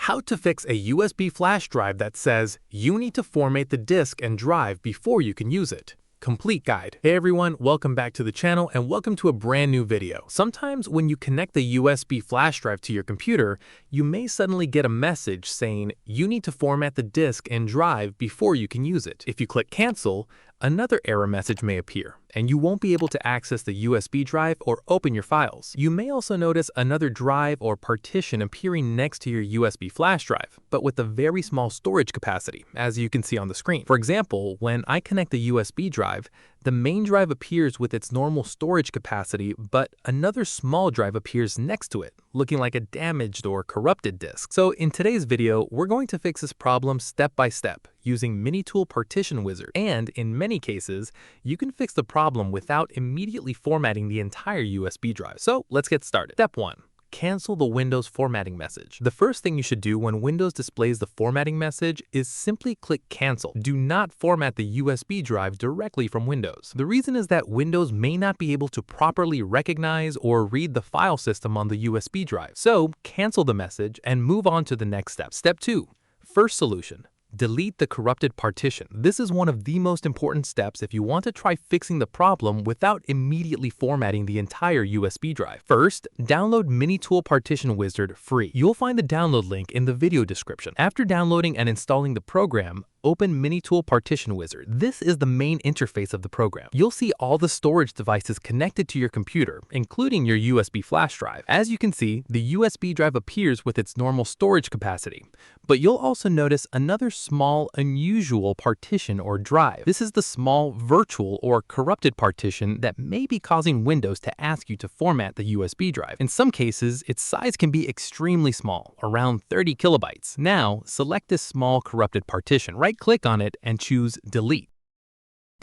How to fix a USB flash drive that says you need to format the disk and drive before you can use it. Complete guide. Hey everyone, welcome back to the channel and welcome to a brand new video. Sometimes when you connect the USB flash drive to your computer, you may suddenly get a message saying you need to format the disk and drive before you can use it. If you click cancel, another error message may appear, and you won't be able to access the USB drive or open your files. You may also notice another drive or partition appearing next to your USB flash drive, but with a very small storage capacity, as you can see on the screen. For example, when I connect the USB drive, the main drive appears with its normal storage capacity, but another small drive appears next to it, looking like a damaged or corrupted disk. So in today's video, we're going to fix this problem step by step using MiniTool Partition Wizard. And in many cases, you can fix the problem without immediately formatting the entire USB drive. So let's get started. Step 1. Cancel the Windows formatting message. The first thing you should do when Windows displays the formatting message is simply click cancel. Do not format the USB drive directly from Windows. The reason is that Windows may not be able to properly recognize or read the file system on the USB drive. So cancel the message and move on to the next step. Step 2. First solution. Delete the corrupted partition. This is one of the most important steps if you want to try fixing the problem without immediately formatting the entire USB drive. First, download MiniTool Partition Wizard free. You'll find the download link in the video description. After downloading and installing the program, open MiniTool Partition Wizard. This is the main interface of the program. You'll see all the storage devices connected to your computer, including your USB flash drive. As you can see, the USB drive appears with its normal storage capacity, but you'll also notice another small, unusual partition or drive. This is the small, virtual, or corrupted partition that may be causing Windows to ask you to format the USB drive. In some cases, its size can be extremely small, around 30 kilobytes. Now, select this small corrupted partition. Right-click on it and choose Delete.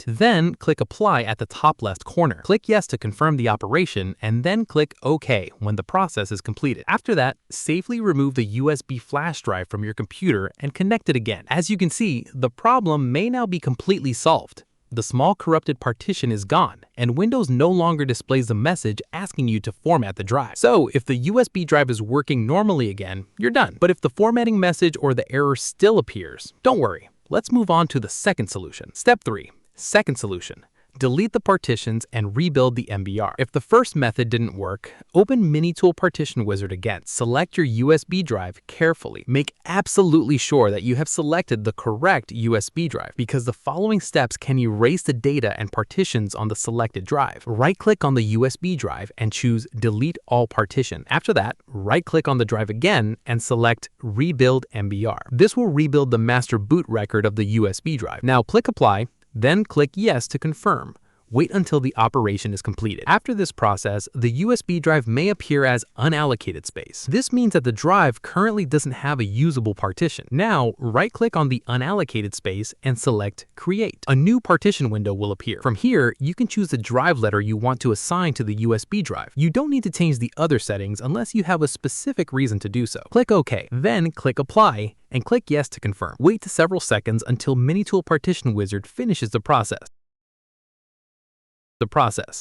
Then click Apply at the top left corner. Click Yes to confirm the operation, and then click OK when the process is completed. After that, safely remove the USB flash drive from your computer and connect it again. As you can see, the problem may now be completely solved. The small corrupted partition is gone, and Windows no longer displays a message asking you to format the drive. So if the USB drive is working normally again, you're done. But if the formatting message or the error still appears, don't worry. Let's move on to the second solution. Step 3. Second solution. Delete the partitions and rebuild the MBR. If the first method didn't work, open MiniTool Partition Wizard again. Select your USB drive carefully. Make absolutely sure that you have selected the correct USB drive, because the following steps can erase the data and partitions on the selected drive. Right-click on the USB drive and choose Delete All Partition. After that, right-click on the drive again and select Rebuild MBR. This will rebuild the master boot record of the USB drive. Now click Apply. Then click Yes to confirm. Wait until the operation is completed. After this process, the USB drive may appear as unallocated space. This means that the drive currently doesn't have a usable partition. Now, right-click on the unallocated space and select Create. A new partition window will appear. From here, you can choose the drive letter you want to assign to the USB drive. You don't need to change the other settings unless you have a specific reason to do so. Click OK, then click Apply and click Yes to confirm. Wait several seconds until MiniTool Partition Wizard finishes the process.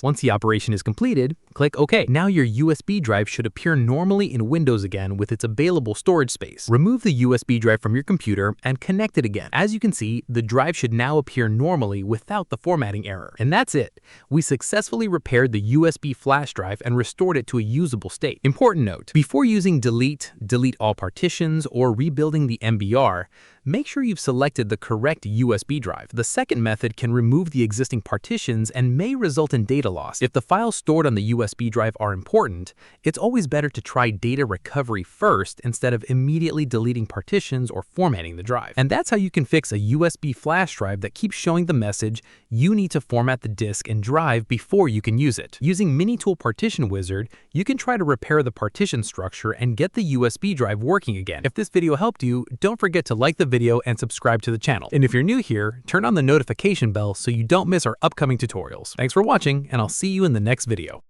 Once the operation is completed, click OK. Now your USB drive should appear normally in Windows again with its available storage space. Remove the USB drive from your computer and connect it again. As you can see, the drive should now appear normally without the formatting error. And that's it. We successfully repaired the USB flash drive and restored it to a usable state. Important note, before using delete all partitions, or rebuilding the MBR, make sure you've selected the correct USB drive. The second method can remove the existing partitions and may result in data loss. If the files stored on the USB drive are important, it's always better to try data recovery first instead of immediately deleting partitions or formatting the drive. And that's how you can fix a USB flash drive that keeps showing the message you need to format the disk and drive before you can use it. Using MiniTool Partition Wizard, you can try to repair the partition structure and get the USB drive working again. If this video helped you, don't forget to like the video and subscribe to the channel. And if you're new here, turn on the notification bell so you don't miss our upcoming tutorials. Thanks for watching, and I'll see you in the next video.